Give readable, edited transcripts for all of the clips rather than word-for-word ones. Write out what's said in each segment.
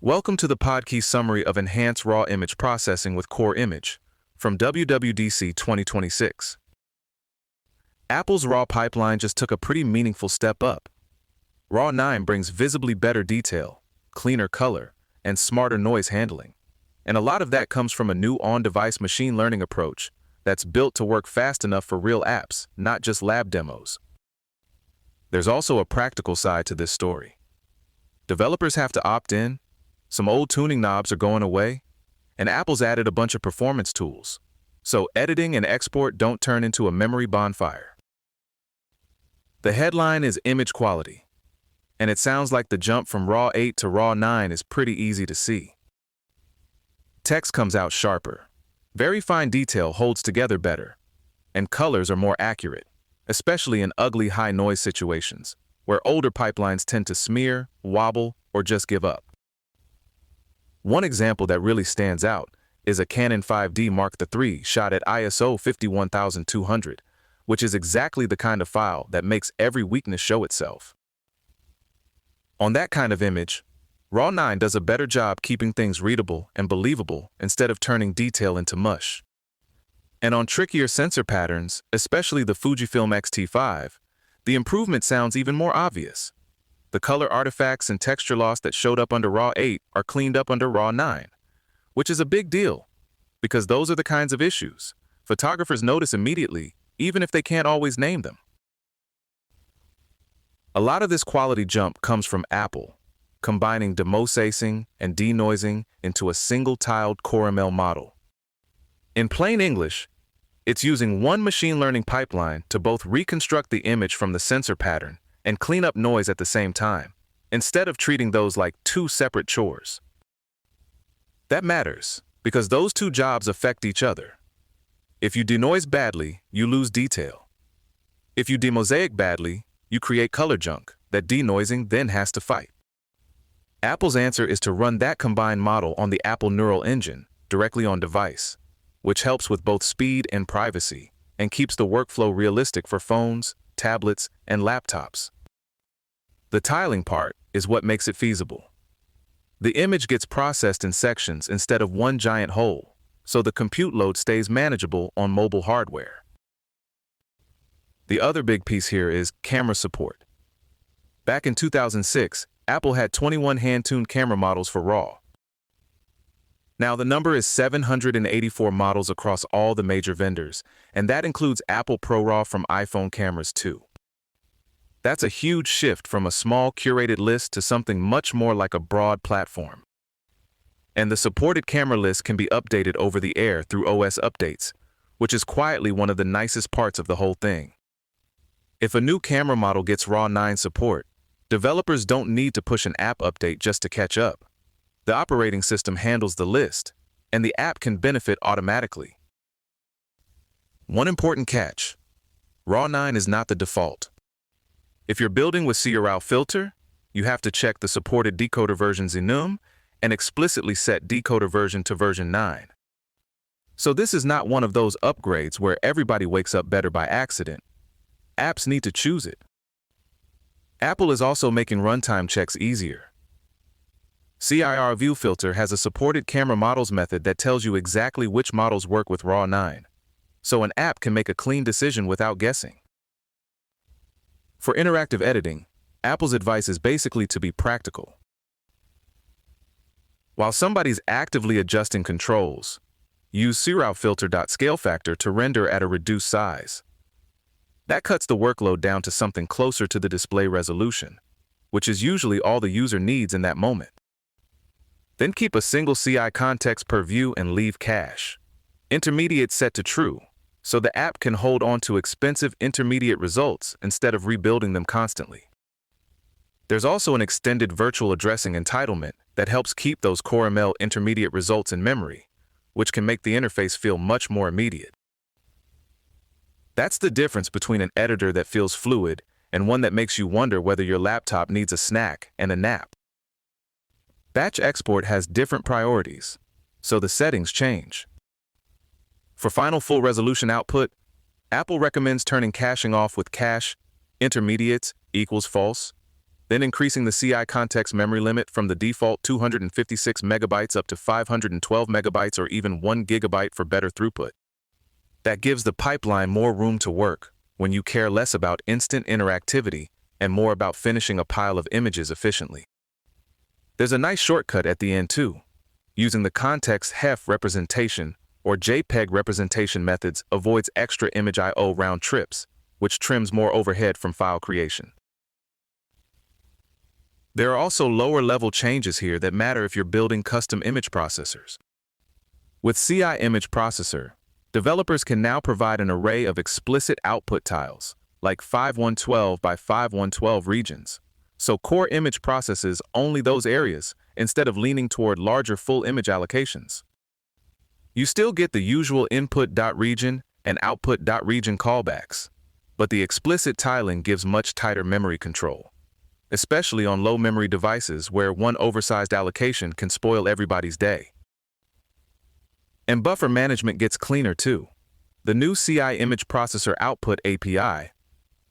Welcome to the podcast summary of Enhanced Raw Image Processing with Core Image from WWDC 2026. Apple's RAW pipeline just took a pretty meaningful step up. RAW 9 brings visibly better detail, cleaner color, and smarter noise handling. And a lot of that comes from a new on-device machine learning approach that's built to work fast enough for real apps, not just lab demos. There's also a practical side to this story. Developers have to opt in, some old tuning knobs are going away, and Apple's added a bunch of performance tools, so editing and export don't turn into a memory bonfire. The headline is image quality, and it sounds like the jump from RAW 8 to RAW 9 is pretty easy to see. Text comes out sharper, very fine detail holds together better, and colors are more accurate, especially in ugly high-noise situations, where older pipelines tend to smear, wobble, or just give up. One example that really stands out is a Canon 5D Mark III shot at ISO 51200, which is exactly the kind of file that makes every weakness show itself. On that kind of image, RAW 9 does a better job keeping things readable and believable instead of turning detail into mush. And on trickier sensor patterns, especially the Fujifilm X-T5, the improvement sounds even more obvious. The color artifacts and texture loss that showed up under RAW 8 are cleaned up under RAW 9, which is a big deal, because those are the kinds of issues photographers notice immediately, even if they can't always name them. A lot of this quality jump comes from Apple, combining demosacing and denoising into a single-tiled CoreML model. In plain English, it's using one machine learning pipeline to both reconstruct the image from the sensor pattern and clean up noise at the same time, instead of treating those like two separate chores. That matters, because those two jobs affect each other. If you denoise badly, you lose detail. If you demosaic badly, you create color junk that denoising then has to fight. Apple's answer is to run that combined model on the Apple Neural Engine directly on device, which helps with both speed and privacy, and keeps the workflow realistic for phones, tablets, and laptops. The tiling part is what makes it feasible. The image gets processed in sections instead of one giant whole, so the compute load stays manageable on mobile hardware. The other big piece here is camera support. Back in 2006, Apple had 21 hand-tuned camera models for RAW. Now the number is 784 models across all the major vendors, and that includes Apple ProRAW from iPhone cameras too. That's a huge shift from a small curated list to something much more like a broad platform. And the supported camera list can be updated over the air through OS updates, which is quietly one of the nicest parts of the whole thing. If a new camera model gets RAW 9 support, developers don't need to push an app update just to catch up. The operating system handles the list, and the app can benefit automatically. One important catch: RAW 9 is not the default. If you're building with CRAW filter, you have to check the supported decoder version enum and explicitly set decoder version to version 9. So this is not one of those upgrades where everybody wakes up better by accident. Apps need to choose it. Apple is also making runtime checks easier. CIR View Filter has a supported camera models method that tells you exactly which models work with RAW 9, so an app can make a clean decision without guessing. For interactive editing, Apple's advice is basically to be practical. While somebody's actively adjusting controls, use CRAWFilter.ScaleFactor to render at a reduced size. That cuts the workload down to something closer to the display resolution, which is usually all the user needs in that moment. Then keep a single CI context per view and leave cache. Intermediate set to true, so the app can hold on to expensive intermediate results instead of rebuilding them constantly. There's also an extended virtual addressing entitlement that helps keep those CoreML intermediate results in memory, which can make the interface feel much more immediate. That's the difference between an editor that feels fluid and one that makes you wonder whether your laptop needs a snack and a nap. Batch export has different priorities, so the settings change. For final full resolution output, Apple recommends turning caching off with cache intermediates equals false. then increasing the CI context memory limit from the default 256 megabytes up to 512 megabytes or even 1 gigabyte for better throughput. That gives the pipeline more room to work when you care less about instant interactivity and more about finishing a pile of images efficiently. There's a nice shortcut at the end too. Using the context HEF representation or JPEG representation methods avoids extra image I/O round trips, which trims more overhead from file creation. There are also lower-level changes here that matter if you're building custom image processors. With CI Image Processor, developers can now provide an array of explicit output tiles, like 5112 by 5112 regions, so core image processes only those areas instead of leaning toward larger full image allocations. You still get the usual input.region and output.region callbacks, but the explicit tiling gives much tighter memory control, especially on low-memory devices where one oversized allocation can spoil everybody's day. And buffer management gets cleaner too. The new CI Image Processor Output API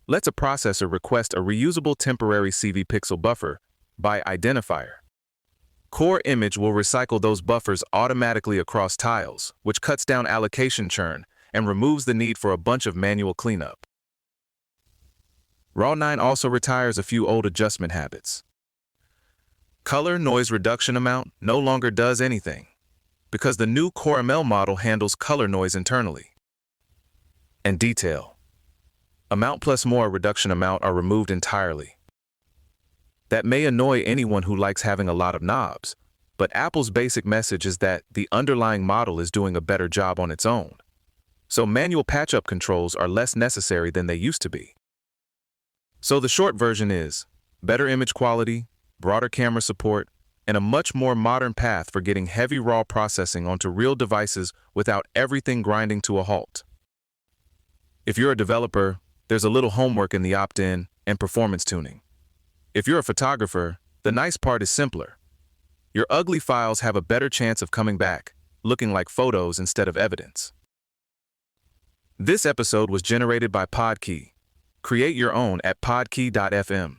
lets a processor request a reusable temporary CV pixel buffer by identifier. Core Image will recycle those buffers automatically across tiles, which cuts down allocation churn and removes the need for a bunch of manual cleanup. RAW 9 also retires a few old adjustment habits. Color noise reduction amount no longer does anything, because the new Core ML model handles color noise internally. And detail. Amount plus more reduction amount are removed entirely. That may annoy anyone who likes having a lot of knobs, but Apple's basic message is that the underlying model is doing a better job on its own. So manual patch-up controls are less necessary than they used to be. So the short version is better image quality, broader camera support, and a much more modern path for getting heavy raw processing onto real devices without everything grinding to a halt. If you're a developer, there's a little homework in the opt-in and performance tuning. If you're a photographer, the nice part is simpler. Your ugly files have a better chance of coming back, looking like photos instead of evidence. This episode was generated by Podkey. Create your own at podkey.fm.